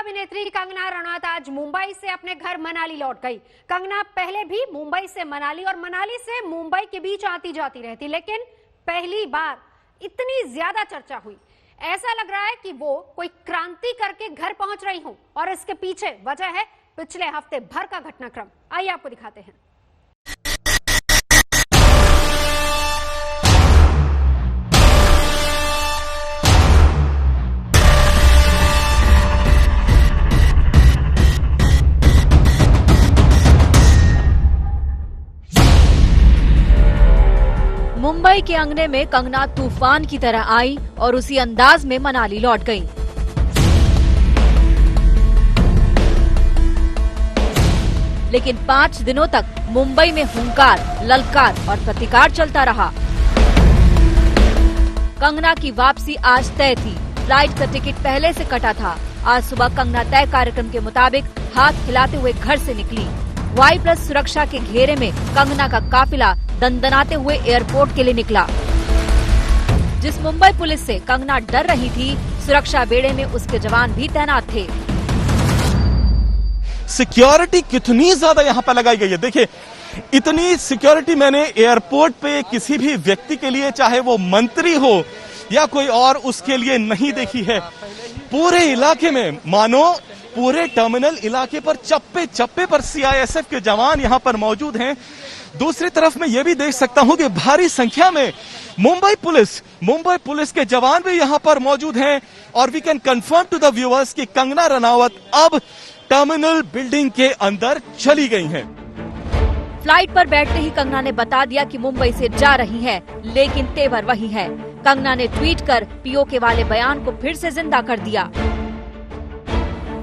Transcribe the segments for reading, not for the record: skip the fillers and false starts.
अभिनेत्री कंगना रनौत आज मुंबई से अपने घर मनाली लौट गई। कंगना पहले भी मुंबई से मनाली और मनाली से मुंबई के बीच आती जाती रहती, लेकिन पहली बार इतनी ज्यादा चर्चा हुई। ऐसा लग रहा है कि वो कोई क्रांति करके घर पहुंच रही हूं और इसके पीछे वजह है पिछले हफ्ते भर का घटनाक्रम। आइए आपको दिखाते हैं। मुंबई के अंगने में कंगना तूफान की तरह आई और उसी अंदाज में मनाली लौट गई। लेकिन 5 दिनों तक मुंबई में हुंकार, ललकार और प्रतिकार चलता रहा। कंगना की वापसी आज तय थी। फ्लाइट का टिकट पहले से कटा था। आज सुबह कंगना तय कार्यक्रम के मुताबिक हाथ हिलाते हुए घर से निकली। Y+ सुरक्षा के घेरे में कंगना का काफिला दंदनाते हुए एयरपोर्ट के लिए निकला। जिस मुंबई पुलिस से कंगना डर रही थी, सुरक्षा बेड़े में उसके जवान भी तैनात थे। सिक्योरिटी कितनी ज्यादा यहाँ पर लगाई गई है, देखिए इतनी सिक्योरिटी मैंने एयरपोर्ट पे किसी भी व्यक्ति के लिए, चाहे वो मंत्री हो या कोई और, उसके लिए नहीं देखी है। पूरे इलाके में मानो पूरे टर्मिनल इलाके पर चप्पे चप्पे पर CISF के जवान यहाँ पर मौजूद हैं। दूसरी तरफ मैं ये भी देख सकता हूँ कि भारी संख्या में मुंबई पुलिस के जवान भी यहाँ पर मौजूद हैं। और we can confirm to the viewers कि कंगना रनौत अब टर्मिनल बिल्डिंग के अंदर चली गई हैं। फ्लाइट पर बैठते ही कंगना ने बता दिया कि मुंबई से जा रही है, लेकिन तेवर वही है। कंगना ने ट्वीट कर POK वाले बयान को फिर से जिंदा कर दिया।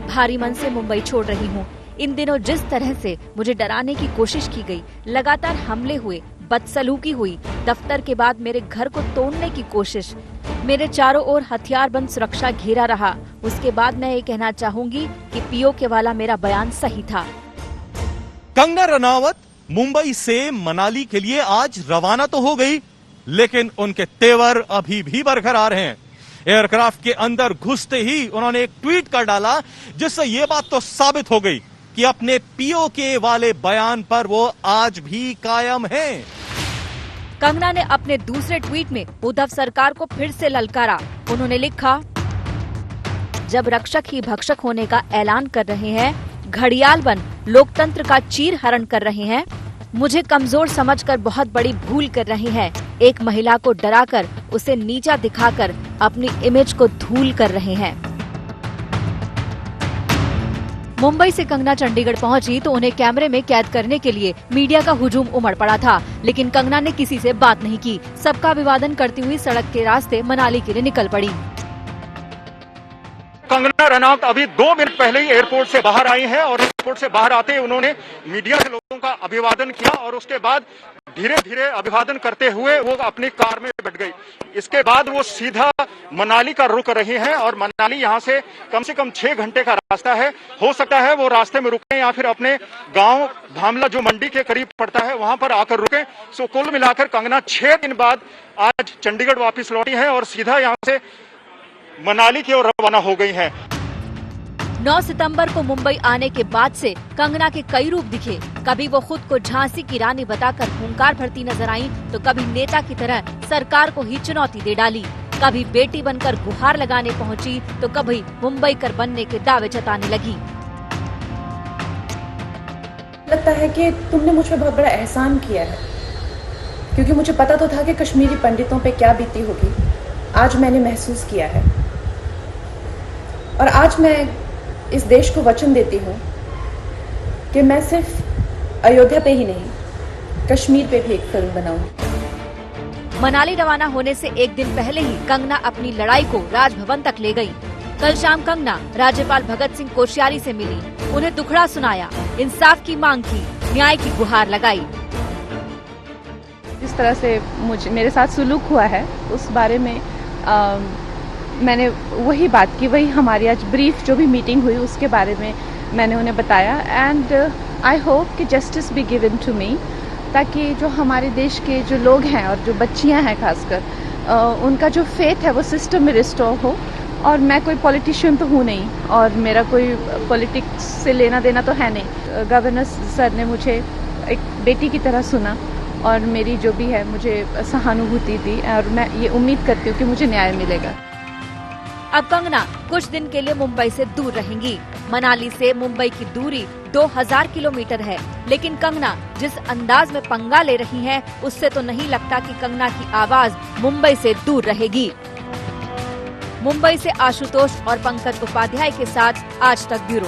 भारी मन से मुंबई छोड़ रही हूँ। इन दिनों जिस तरह से मुझे डराने की कोशिश की गई, लगातार हमले हुए, बदसलूकी हुई, दफ्तर के बाद मेरे घर को तोड़ने की कोशिश, मेरे चारों ओर हथियारबंद सुरक्षा घेरा रहा। उसके बाद मैं ये कहना चाहूंगी कि POK वाला मेरा बयान सही था। कंगना रनौत मुंबई से मनाली के लिए आज रवाना तो हो गई, लेकिन उनके तेवर अभी भी बरकरार हैं। एयरक्राफ्ट के अंदर घुसते ही उन्होंने एक ट्वीट कर डाला, जिससे ये बात तो साबित हो गई कि अपने POK वाले बयान पर वो आज भी कायम हैं। कंगना ने अपने दूसरे ट्वीट में उद्धव सरकार को फिर से ललकारा। उन्होंने लिखा, जब रक्षक ही भक्षक होने का ऐलान कर रहे हैं, घड़ियाल बन लोकतंत्र का चीर हरण कर रहे हैं, मुझे कमजोर समझकर बहुत बड़ी भूल कर रहे हैं। एक महिला को डराकर, उसे नीचा दिखाकर अपनी इमेज को धूल कर रहे हैं। मुंबई से कंगना चंडीगढ़ पहुंची तो उन्हें कैमरे में कैद करने के लिए मीडिया का हुजूम उमड़ पड़ा था, लेकिन कंगना ने किसी से बात नहीं की। सबका अभिवादन करती हुई सड़क के रास्ते मनाली के लिए निकल पड़ी। कंगना रनौत अभी 2 मिनट पहले ही एयरपोर्ट से बाहर आई हैं और एयरपोर्ट से बाहर आते ही उन्होंने मीडिया के लोगों का अभिवादन किया और उसके बाद धीरे धीरे अभिवादन करते हुए वो अपनी कार में बैठ गई। इसके बाद वो सीधा मनाली का रुक रही हैं और मनाली यहाँ से कम 6 घंटे का रास्ता है। हो सकता है वो रास्ते में रुकें या फिर अपने गांव भामला जो मंडी के करीब पड़ता है वहां पर आकर रुकें। सो कुल मिलाकर कंगना 6 दिन बाद आज चंडीगढ़ वापस लौटी है और सीधा यहाँ से मनाली की ओर रवाना हो गई हैं। 9 सितंबर को मुंबई आने के बाद से कंगना के कई रूप दिखे। कभी वो खुद को झांसी की रानी बताकर हुंकार भरती नजर आई, तो कभी नेता की तरह सरकार को ही चुनौती दे डाली। कभी बेटी बनकर गुहार लगाने पहुंची, तो कभी मुंबईकर बनने के दावे जताने लगी। लगता है कि तुमने मुझ पर बहुत बड़ा एहसान किया है, क्योंकि मुझे पता तो था कि कश्मीरी पंडितों पे क्या बीती होगी। आज मैंने महसूस किया है और आज मैं इस देश को वचन देती हूँ कि मैं सिर्फ अयोध्या पे ही नहीं, कश्मीर पे भी एक फिल्म बनाऊंगी। मनाली रवाना होने से एक दिन पहले ही कंगना अपनी लड़ाई को राजभवन तक ले गई। कल शाम कंगना राज्यपाल भगत सिंह कोश्यारी से मिली, उन्हें दुखड़ा सुनाया, इंसाफ की मांग की, न्याय की गुहार लगाई। जिस तरह से मेरे साथ सुलूक हुआ है उस बारे में मैंने वही बात की, वही हमारी आज ब्रीफ जो भी मीटिंग हुई उसके बारे में मैंने उन्हें बताया। एंड आई होप कि justice be given to me, ताकि जो हमारे देश के जो लोग हैं और जो बच्चियां हैं खासकर, उनका जो फेथ है वो सिस्टम में रिस्टोर हो और मैं कोई पॉलिटिशियन तो हूँ नहीं और मेरा कोई पॉलिटिक्स से लेना देना तो है नहीं। गवर्नर सर ने मुझे एक बेटी की तरह सुना और मेरी जो भी है मुझे सहानुभूति दी और मैं ये उम्मीद करती हूँ कि मुझे न्याय मिलेगा। अब कंगना कुछ दिन के लिए मुंबई से दूर रहेंगी। मनाली से मुंबई की दूरी 2000 किलोमीटर है, लेकिन कंगना जिस अंदाज में पंगा ले रही हैं, उससे तो नहीं लगता कि कंगना की आवाज मुंबई से दूर रहेगी। मुंबई से आशुतोष और पंकज उपाध्याय के साथ आज तक ब्यूरो।